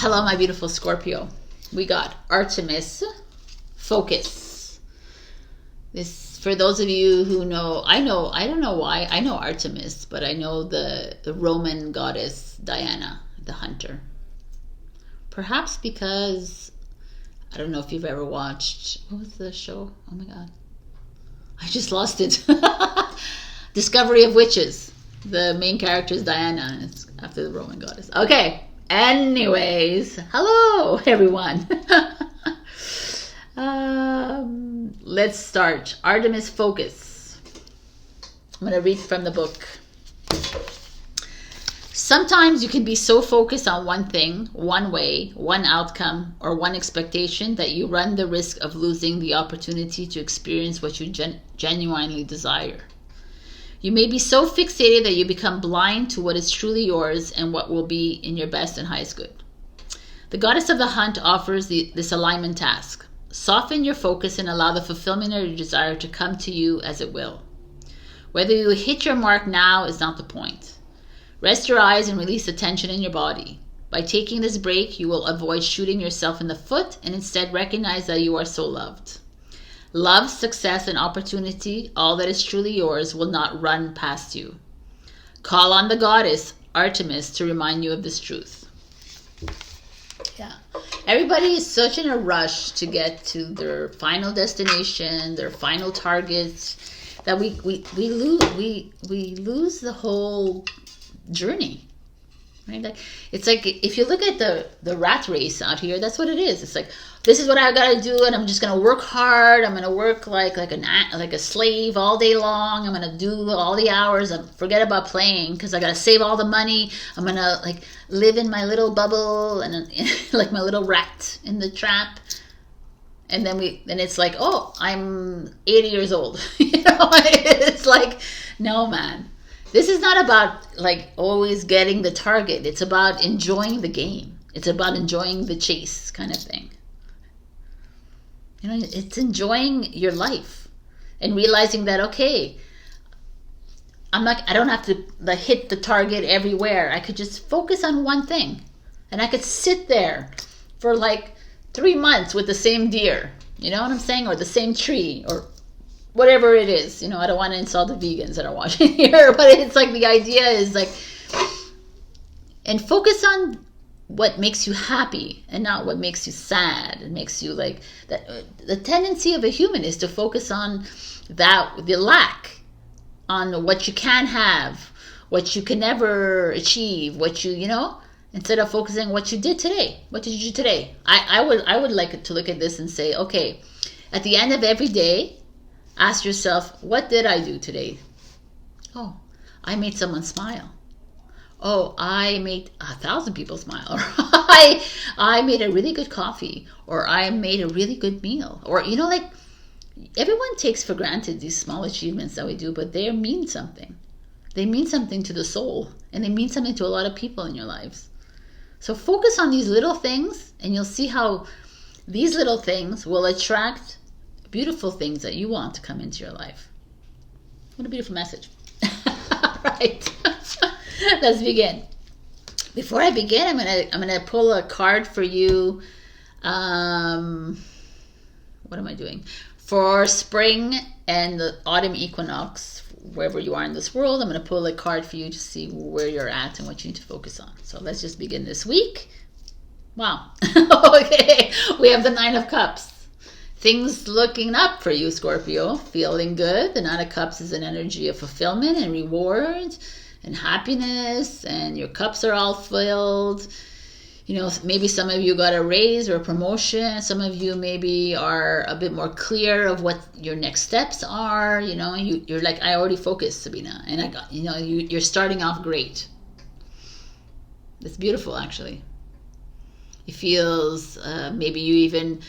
Hello, my beautiful Scorpio. We got Artemis, focus. This, for those of you who know, I don't know why, I know Artemis, but I know the Roman goddess Diana, the hunter. Perhaps because, I don't know if you've ever watched, what was the show? Oh my God. I just lost it. Discovery of Witches. The main character is Diana, and it's after the Roman goddess. Okay. Anyways, hello everyone. Let's start. Artemis focus. I'm going to read from the book. Sometimes you can be so focused on one thing, one way, one outcome, or one expectation that you run the risk of losing the opportunity to experience what you genuinely desire. You may be so fixated that you become blind to what is truly yours and what will be in your best and highest good. The goddess of the hunt offers this alignment task. Soften your focus and allow the fulfillment of your desire to come to you as it will. Whether you hit your mark now is not the point. Rest your eyes and release the tension in your body. By taking this break, you will avoid shooting yourself in the foot and instead recognize that you are so loved. Love, success, and opportunity, all that is truly yours, will not run past you. Call on the goddess, Artemis, to remind you of this truth. Yeah. Everybody is such in a rush to get to their final destination, their final targets, that we lose the whole journey. Right? Like, it's like if you look at the rat race out here, that's what it is. It's like, this is what I gotta do, and I'm just gonna work hard. I'm gonna work like a slave all day long. I'm gonna do all the hours. I forget about playing because I gotta save all the money. I'm gonna like live in my little bubble and like my little rat in the trap. And then it's like, oh, I'm 80 years old. You know, it's like, no, man. This is not about like always getting the target. It's about enjoying the game. It's about enjoying the chase kind of thing. You know, it's enjoying your life and realizing that, okay, I don't have to like hit the target everywhere. I could just focus on one thing, and I could sit there for like 3 months with the same deer. You know what I'm saying? Or the same tree, or whatever it is. You know, I don't want to insult the vegans that are watching here, but it's like the idea is like, and focus on what makes you happy and not what makes you sad. It makes you like that. The tendency of a human is to focus on the lack, on what you can have, what you can never achieve, you know, instead of focusing on what you did today. What did you do today? I would like to look at this and say, okay, at the end of every day, ask yourself, what did I do today? Oh, I made someone smile. Oh, I made 1,000 people smile. Or I made a really good coffee. Or I made a really good meal. Or, you know, like, everyone takes for granted these small achievements that we do, but they mean something. They mean something to the soul. And they mean something to a lot of people in your lives. So focus on these little things, and you'll see how these little things will attract beautiful things that you want to come into your life. What a beautiful message. Right. Let's begin. Before I begin, I'm gonna pull a card for you. What am I doing? For spring and the autumn equinox, wherever you are in this world, I'm gonna pull a card for you to see where you're at and what you need to focus on. So let's just begin this week. Wow. Okay. We have the 9 of Cups. Things looking up for you, Scorpio. Feeling good. The 9 of Cups is an energy of fulfillment and reward and happiness, and your cups are all filled. You know, maybe some of you got a raise or a promotion. Some of you maybe are a bit more clear of what your next steps are. You know, you're like, I already focused, Sabrina, and I got, you know, you're starting off great. It's beautiful, actually. It feels maybe you even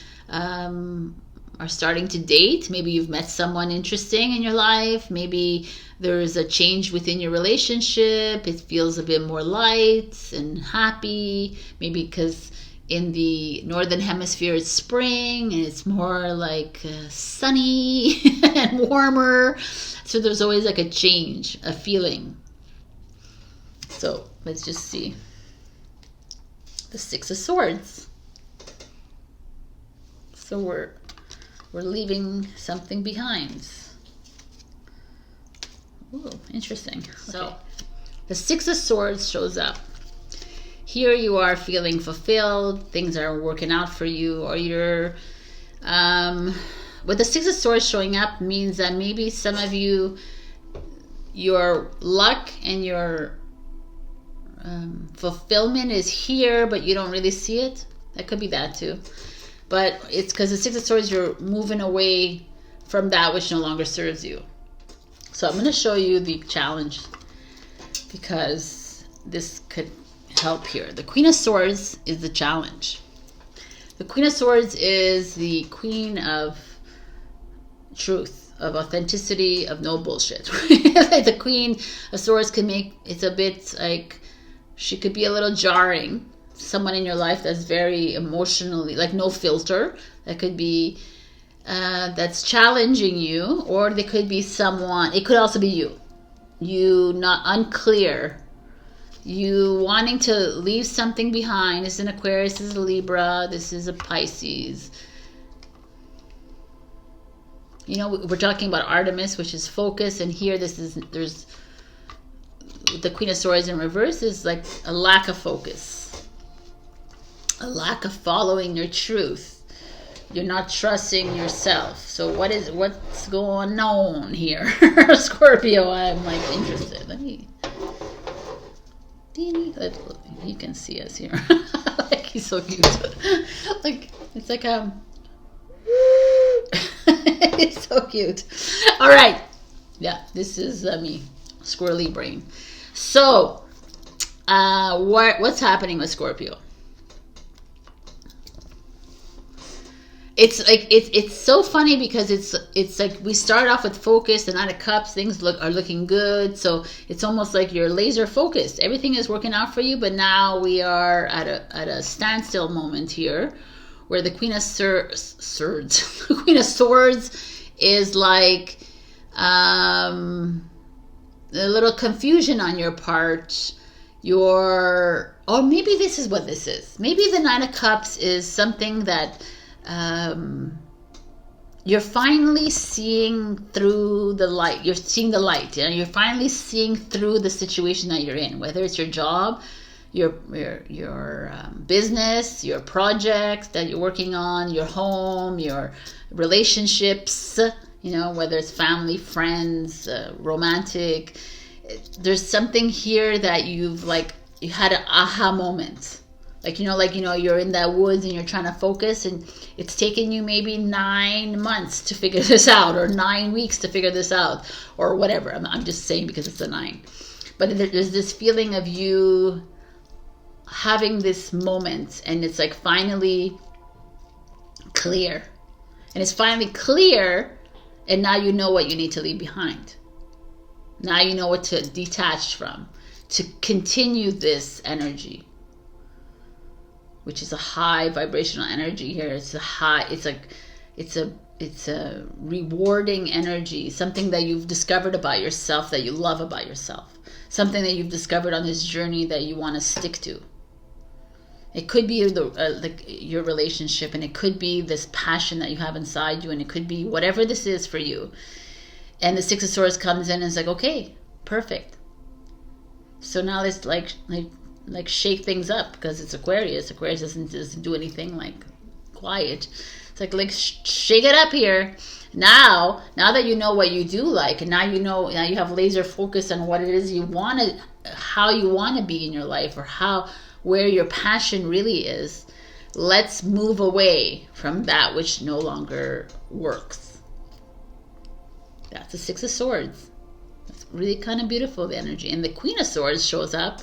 are starting to date. Maybe you've met someone interesting in your life. Maybe there's a change within your relationship. It feels a bit more light and happy. Maybe because in the northern hemisphere it's spring and it's more like sunny and warmer. So there's always like a change, a feeling. So let's just see. the Six of Swords. So we're leaving something behind. Ooh, interesting. So the Six of Swords shows up. Here you are feeling fulfilled, things are working out for you, or you're with the Six of Swords showing up means that maybe some of you, your luck and your fulfillment is here, but you don't really see it. That could be that too. But it's because the Six of Swords, you're moving away from that which no longer serves you. So I'm going to show you the challenge because this could help here. The Queen of Swords is the challenge. The Queen of Swords is the queen of truth, of authenticity, of no bullshit. Like the Queen of Swords can make, it's a bit like, she could be a little jarring. Someone in your life that's very emotionally, like no filter. That could be that's challenging you, or they could be someone, it could also be you not unclear, you wanting to leave something behind. This is an Aquarius, this is a Libra, this is a Pisces. You know, we're talking about Artemis, which is focus, and here there's the Queen of Swords in reverse is like a lack of focus, a lack of following your truth. You're not trusting yourself. So what's going on here? Scorpio, I'm like interested. Let me, you can see us here. Like he's so cute. Like it's like it's so cute. All right, yeah, this is me, squirrely brain. So what's happening with Scorpio? It's like it's so funny because it's like we start off with focus, the Nine of Cups, things are looking good, so it's almost like you're laser focused, everything is working out for you. But now we are at a standstill moment here, where the Queen of Swords, the Queen of Swords is like a little confusion on your part. Or maybe this is what this is. Maybe the Nine of Cups is something that you're finally seeing through the light. You're seeing the light. You know? You're finally seeing through the situation that you're in, whether it's your job, your business, your projects that you're working on, your home, your relationships, you know, whether it's family, friends, romantic. There's something here that you had an aha moment. Like, you're in that woods and you're trying to focus, and it's taken you maybe 9 months to figure this out, or 9 weeks to figure this out, or whatever. I'm just saying because it's a 9. But there's this feeling of you having this moment, and it's like finally clear. And it's finally clear, and now you know what you need to leave behind. Now you know what to detach from, to continue this energy, which is a high vibrational energy here. It's a rewarding energy, something that you've discovered about yourself, that you love about yourself, something that you've discovered on this journey that you want to stick to. It could be your relationship, and it could be this passion that you have inside you, and it could be whatever this is for you. And the Six of Swords comes in and is like, okay, perfect. So now let's like shake things up, because it's Aquarius. Aquarius doesn't do anything like quiet. It's like shake it up here. Now that you know what you do like, and now you have laser focus on what it is you want to, how you want to be in your life, or where your passion really is. Let's move away from that which no longer works. That's the Six of Swords. That's really kind of beautiful, the energy. And the Queen of Swords shows up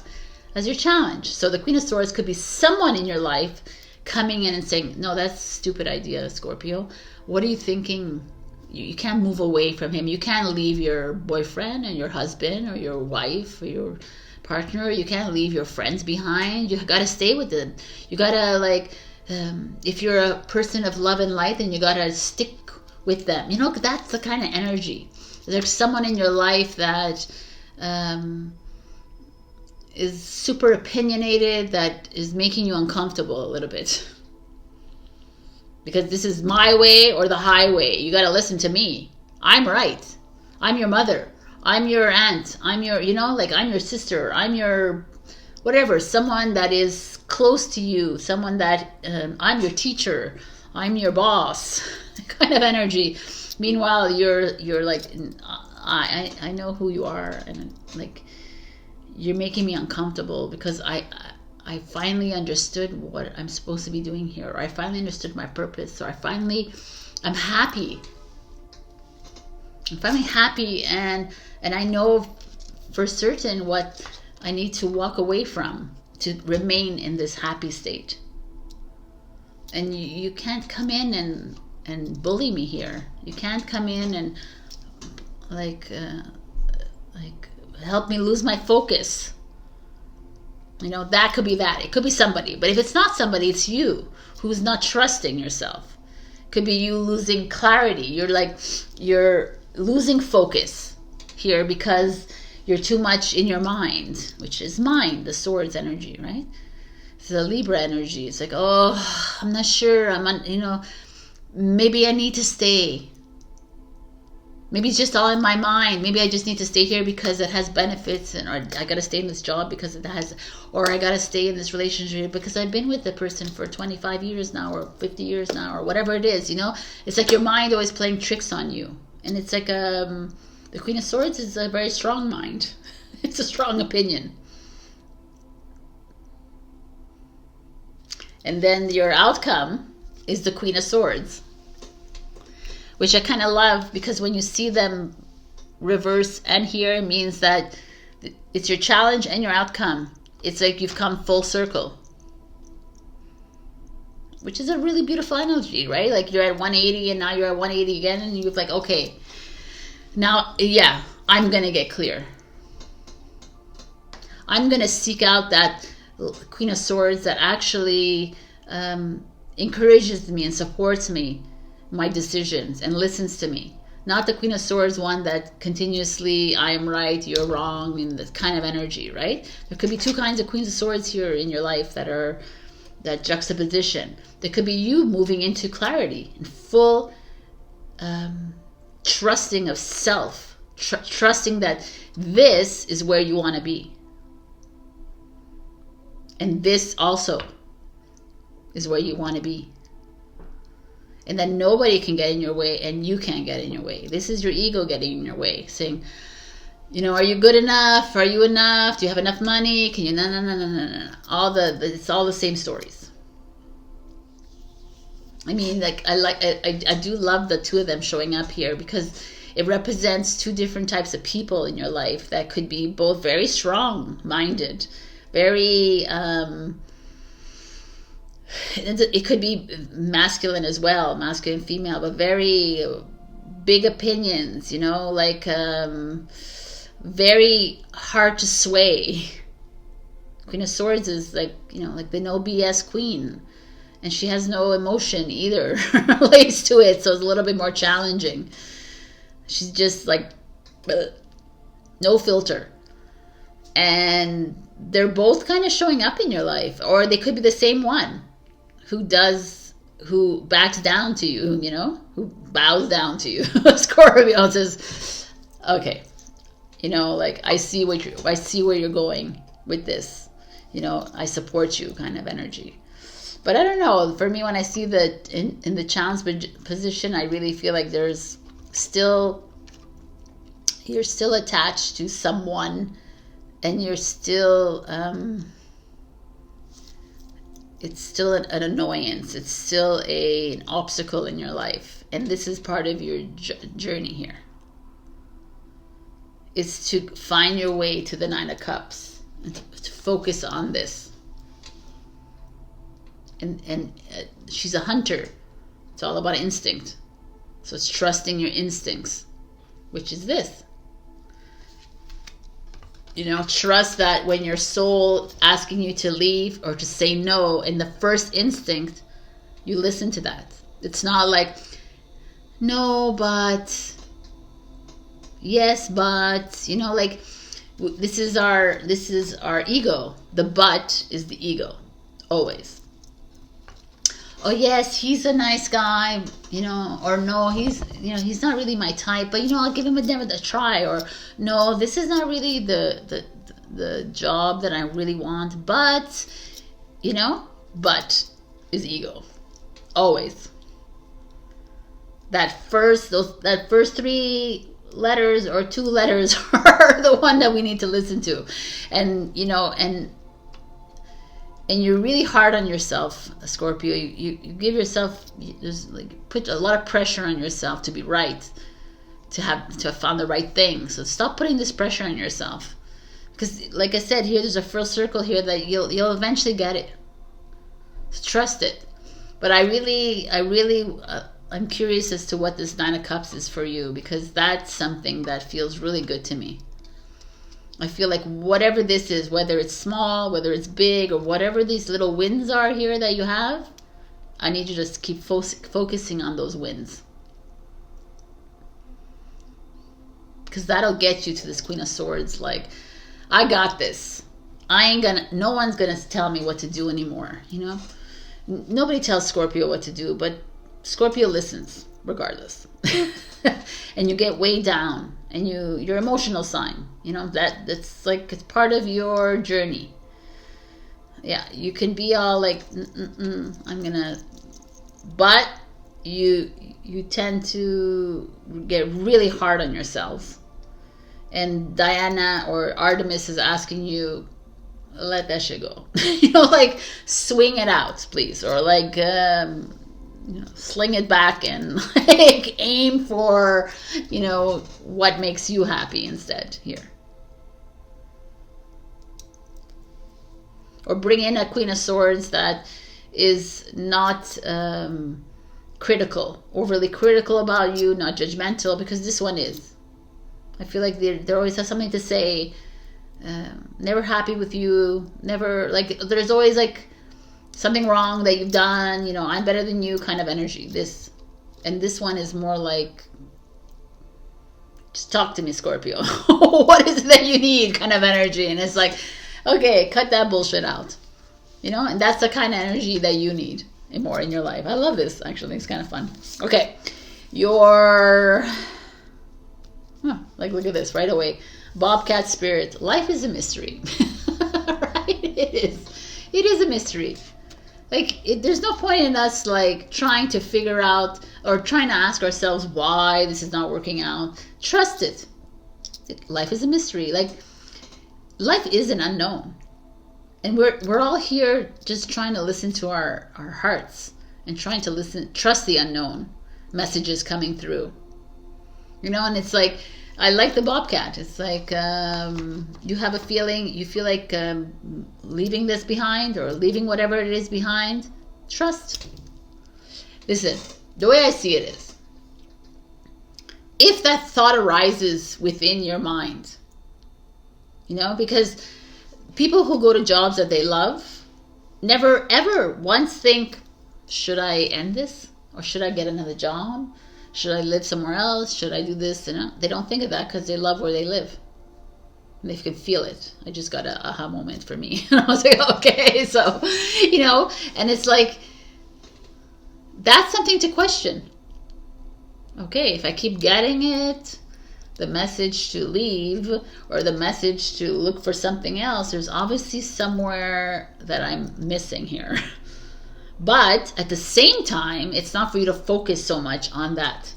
as your challenge. So the Queen of Swords could be someone in your life coming in and saying, no, that's a stupid idea, Scorpio. What are you thinking? You can't move away from him. You can't leave your boyfriend and your husband or your wife or your partner. You can't leave your friends behind. You got to stay with them. You got to if you're a person of love and light, then you got to stick with them. You know, that's the kind of energy. There's someone in your life that is super opinionated, that is making you uncomfortable a little bit. Because this is my way or the highway. You got to listen to me. I'm right. I'm your mother. I'm your aunt. I'm your, you know, like I'm your sister. I'm your whatever. Someone that is close to you. Someone that, I'm your teacher. I'm your boss. Kind of energy. Meanwhile, you're like, I know who you are, and like, you're making me uncomfortable because I finally understood what I'm supposed to be doing here. Or I finally understood my purpose. So I'm happy. I'm finally happy, and I know for certain what I need to walk away from to remain in this happy state. And you can't come in and bully me here. You can't come in and like help me lose my focus. You know, that could be that. It could be somebody. But if it's not somebody, it's you who's not trusting yourself. It could be you losing clarity. You're losing focus here because you're too much in your mind, which is mind, the swords energy, right? It's the Libra energy. It's like, oh, I'm not sure. Maybe I need to stay. Maybe it's just all in my mind. Maybe I just need to stay here because it has benefits, or I got to stay in this job because it has, or I got to stay in this relationship because I've been with the person for 25 years now, or 50 years now, or whatever it is, you know? It's like your mind always playing tricks on you. And it's like, the Queen of Swords is a very strong mind. It's a strong opinion. And then your outcome is the Queen of Swords, which I kind of love, because when you see them reverse and here, it means that it's your challenge and your outcome. It's like you've come full circle, which is a really beautiful energy, right? Like you're at 180 and now you're at 180 again, and you're like, okay, now, yeah, I'm going to get clear. I'm going to seek out that Queen of Swords that actually encourages me and supports me, my decisions, and listens to me. Not the Queen of Swords one that continuously, I am right, you're wrong, in this kind of energy, right? There could be two kinds of Queens of Swords here in your life that are that juxtaposition. There could be you moving into clarity and full trusting of self, trusting that this is where you want to be. And this also is where you want to be. And then nobody can get in your way, and you can't get in your way. This is your ego getting in your way, saying, are you good enough? Are you enough? Do you have enough money? Can you? No. It's all the same stories. I mean, like I do love the two of them showing up here, because it represents two different types of people in your life that could be both very strong-minded, very. It could be masculine as well, masculine, female, but very big opinions, very hard to sway. Queen of Swords is like the no BS queen, and she has no emotion either relates to it, so it's a little bit more challenging. She's just like no filter. And they're both kind of showing up in your life, or they could be the same one who backs down to you, who bows down to you. Scorpio says, okay, I see where you're going with this, I support you kind of energy. But I don't know, for me, when I see that in the challenge position, I really feel like you're still attached to someone, and you're still it's still an annoyance. It's still an obstacle in your life. And this is part of your journey here. It's to find your way to the Nine of Cups. And to focus on this. And she's a hunter. It's all about instinct. So it's trusting your instincts. Which is this. Trust that when your soul asking you to leave or to say no, in the first instinct, you listen to that. It's not like, no, but, yes, but, This is our ego. The but is the ego, always. Oh yes, he's a nice guy, you know, or no, he's not really my type, but you know, I'll give him a try. Or no, this is not really the job that I really want, but you know, but is ego, always. That first 3 letters or 2 letters are the one that we need to listen to. And you know, and you're really hard on yourself, Scorpio. You give yourself, just like put a lot of pressure on yourself to be right, to have found the right thing. So stop putting this pressure on yourself, because like I said, here there's a full circle here that you'll eventually get it. So trust it. But I'm curious as to what this 9 of Cups is for you, because that's something that feels really good to me. I feel like whatever this is, whether it's small, whether it's big, or whatever these little wins are here that you have, I need you to just keep focusing on those wins. Because that'll get you to this Queen of Swords. Like, I got this. No one's gonna tell me what to do anymore, you know? Nobody tells Scorpio what to do, but Scorpio listens regardless. And you get way down, and your emotional sign, you know, that's like, it's part of your journey. Yeah, you can be all like but you tend to get really hard on yourself. And Diana or Artemis is asking you, let that shit go. You know, like, swing it out, please. Or like, you know, sling it back and like aim for, you know, what makes you happy instead here. Or bring in a Queen of Swords that is not critical, overly critical about you, not judgmental, because this one is. I feel like they always have something to say. Never happy with you. Never, like, there's always like something wrong that you've done, you know, I'm better than you kind of energy. This one is more like, just talk to me, Scorpio. What is it that you need kind of energy? And it's like, okay, cut that bullshit out, you know. And that's the kind of energy that you need more in your life. I love this, actually. It's kind of fun. Okay, like, look at this right away. Bobcat spirit. Life is a mystery. Right? It is a mystery. Like, there's no point in us like trying to figure out or trying to ask ourselves why this is not working out. Trust it. Life is a mystery. Like, life is an unknown, and we're all here just trying to listen to our hearts and trying to trust the unknown messages coming through. You know, and it's like, I like the Bobcat. It's like, you have a feeling, you feel like leaving this behind, or leaving whatever it is behind. Trust. Listen, the way I see it is, if that thought arises within your mind, you know, because people who go to jobs that they love never ever once think, should I end this? Or should I get another job? Should I live somewhere else? Should I do this? You know, they don't think of that because they love where they live. And they can feel it. I just got an aha moment for me. And I was like, okay, so, you know, and it's like, that's something to question. Okay, if I keep getting it, the message to leave, or the message to look for something else, there's obviously somewhere that I'm missing here. But at the same time, it's not for you to focus so much on that.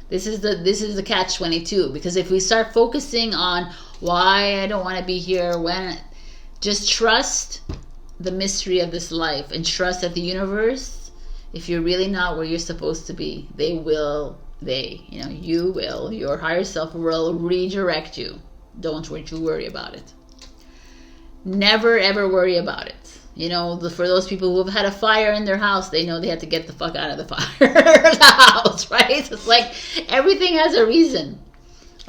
This is the catch-22, because if we start focusing on why I don't want to be here, just trust the mystery of this life, and trust that the universe, if you're really not where you're supposed to be, your higher self will redirect you. Don't you worry about it. Never ever worry about it. You know, for those people who have had a fire in their house, they know they have to get the fuck out of the fire, the house, right? It's like, everything has a reason.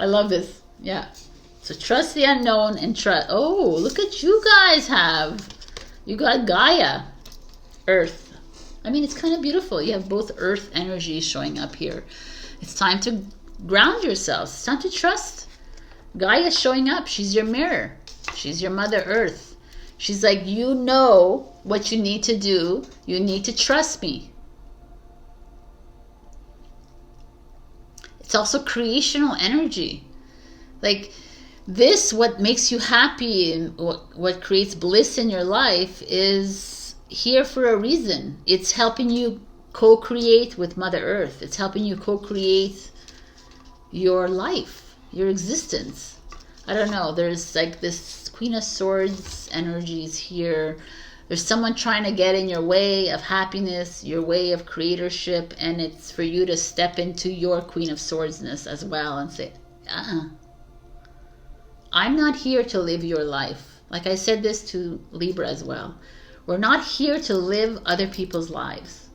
I love this. Yeah. So trust the unknown and trust. Oh, look at you guys have. You got Gaia, Earth. I mean, it's kind of beautiful. You have both Earth energies showing up here. It's time to ground yourselves. It's time to trust Gaia's showing up. She's your mirror. She's your Mother Earth. She's like, you know what you need to do. You need to trust me. It's also creational energy. Like this, what makes you happy and what creates bliss in your life is here for a reason. It's helping you co-create with Mother Earth. It's helping you co-create your life, your existence. I don't know. There's like this Queen of Swords energies here. There's someone trying to get in your way of happiness, your way of creatorship, and it's for you to step into your Queen of Swordsness as well and say, I'm not here to live your life. Like I said this to Libra as well. We're not here to live other people's lives.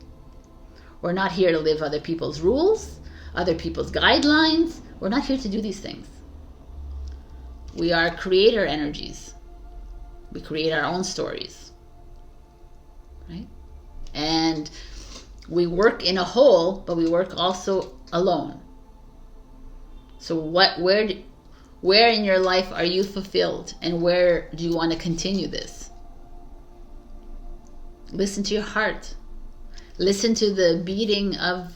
We're not here to live other people's rules, other people's guidelines. We're not here to do these things. We are creator energies. We create our own stories. Right? And we work in a whole, but we work also alone. So where in your life are you fulfilled, and where do you want to continue this? Listen to your heart. Listen to the beating of,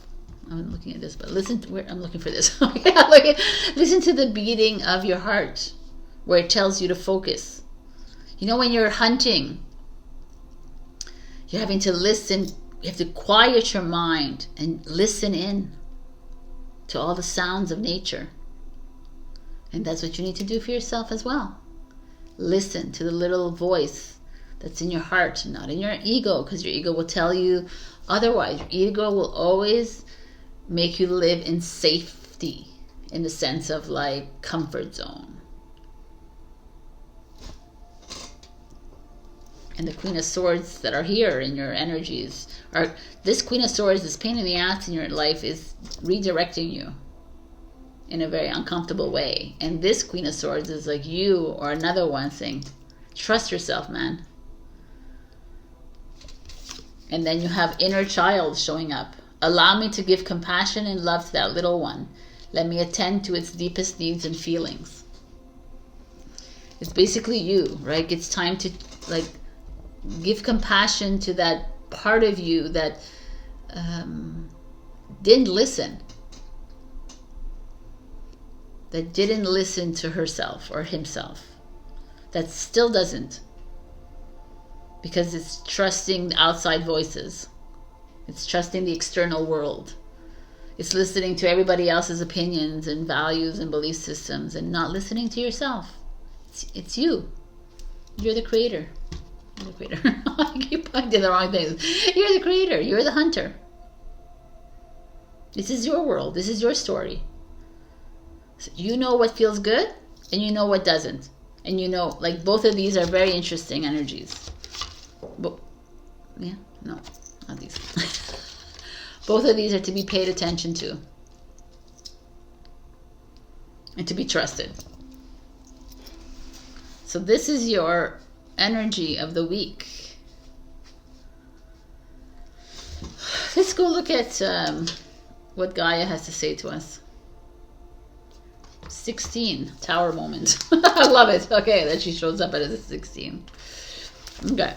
I'm looking at this, but listen to where I'm looking for this. Listen to the beating of your heart, where it tells you to focus. You know, when you're hunting, you're having to listen. You have to quiet your mind and listen in to all the sounds of nature. And that's what you need to do for yourself as well. Listen to the little voice that's in your heart, not in your ego, because your ego will tell you otherwise. Your ego will always make you live in safety, in the sense of like comfort zone. And the Queen of Swords that are here in your energies are, this Queen of Swords, this pain in the ass in your life is redirecting you in a very uncomfortable way. And this Queen of Swords is like you or another one saying, trust yourself, man. And then you have inner child showing up. Allow me to give compassion and love to that little one. Let me attend to its deepest needs and feelings. It's basically you, right? It's time to like give compassion to that part of you that didn't listen. That didn't listen to herself or himself. That still doesn't. Because it's trusting the outside voices. It's trusting the external world. It's listening to everybody else's opinions and values and belief systems and not listening to yourself. It's you. You're the creator. You're the creator. I keep pointing the wrong things. You're the creator. You're the hunter. This is your world. This is your story. So you know what feels good and you know what doesn't. And you know, like both of these are very interesting energies. But, yeah, no, not these. Both of these are to be paid attention to and to be trusted. So this is your energy of the week. Let's go look at what Gaia has to say to us. 16, Tower moment. I love it. Okay, that she shows up as a 16. Okay.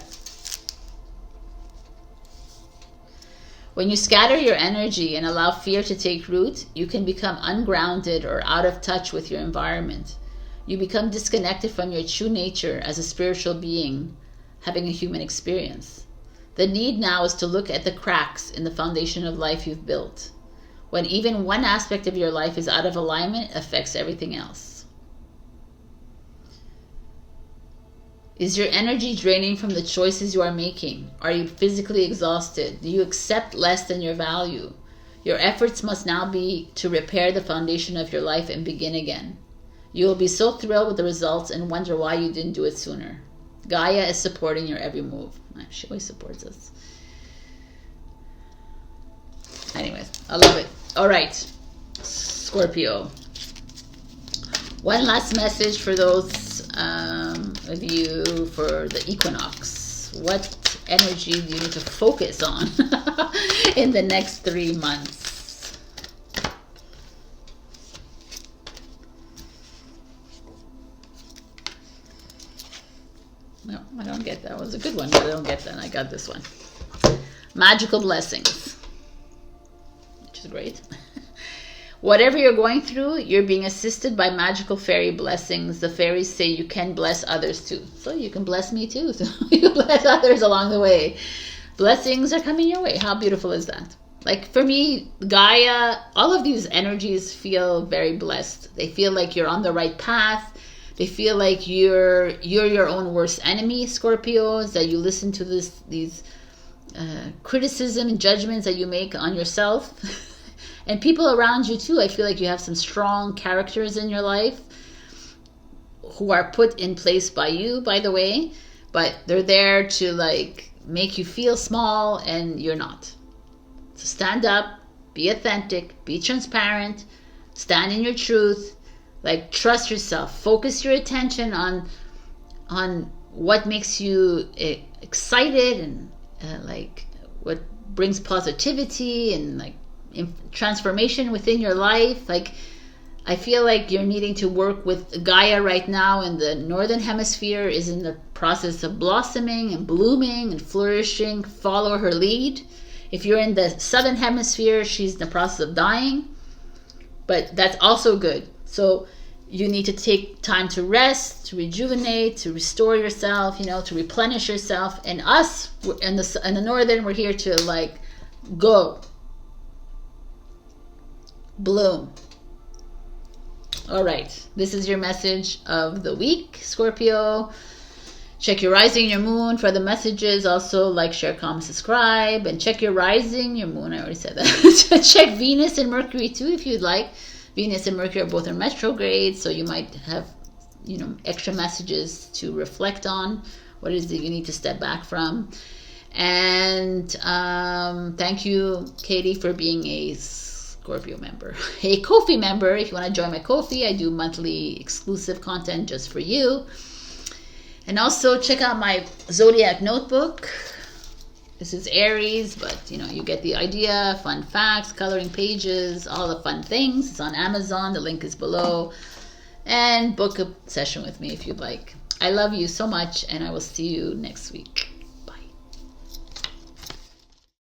When you scatter your energy and allow fear to take root, you can become ungrounded or out of touch with your environment. You become disconnected from your true nature as a spiritual being having a human experience. The need now is to look at the cracks in the foundation of life you've built. When even one aspect of your life is out of alignment, it affects everything else. Is your energy draining from the choices you are making? Are you physically exhausted? Do you accept less than your value? Your efforts must now be to repair the foundation of your life and begin again. You will be so thrilled with the results and wonder why you didn't do it sooner. Gaia is supporting your every move. She always supports us. Anyways, I love it. All right, Scorpio. One last message for those of you for the equinox. What energy do you need to focus on in the next 3 months? a good one, but I don't get that. I got this one. Magical blessings, which is great. Whatever you're going through, you're being assisted by magical fairy blessings. The fairies say you can bless others too. So you can bless me too. So you bless others along the way. Blessings are coming your way. How beautiful is that? Like for me, Gaia, all of these energies feel very blessed. They feel like you're on the right path. They feel like you're your own worst enemy, Scorpios, that you listen to these criticism and judgments that you make on yourself. And people around you too. I feel like you have some strong characters in your life who are put in place by you, by the way, but they're there to like make you feel small, and you're not. So stand up, be authentic, be transparent, stand in your truth, like trust yourself, focus your attention on what makes you excited and like what brings positivity and like transformation within your life. Like I feel like you're needing to work with Gaia right now, and the northern hemisphere is in the process of blossoming and blooming and flourishing. Follow her lead. If you're in the southern hemisphere, she's in the process of dying, but that's also good. So you need to take time to rest, to rejuvenate, to restore yourself, to replenish yourself. And us in the northern, we're here to like go bloom. All right, this is your message of the week, Scorpio. Check your rising and your moon for the messages. Also like, share, comment, subscribe, and check your rising, your moon. I already said that. Check Venus and Mercury too if you'd like. Venus and Mercury are both in retrograde, so you might have extra messages to reflect on. What is it you need to step back from? And thank you, Katie, for being a Scorpio member, a Ko-fi member. If you want to join my Ko-fi, I do monthly exclusive content just for you. And also check out my Zodiac notebook. This is Aries, but you get the idea. Fun facts, coloring pages, all the fun things. It's on Amazon. The link is below. And book a session with me if you'd like. I love you so much, and I will see you next week.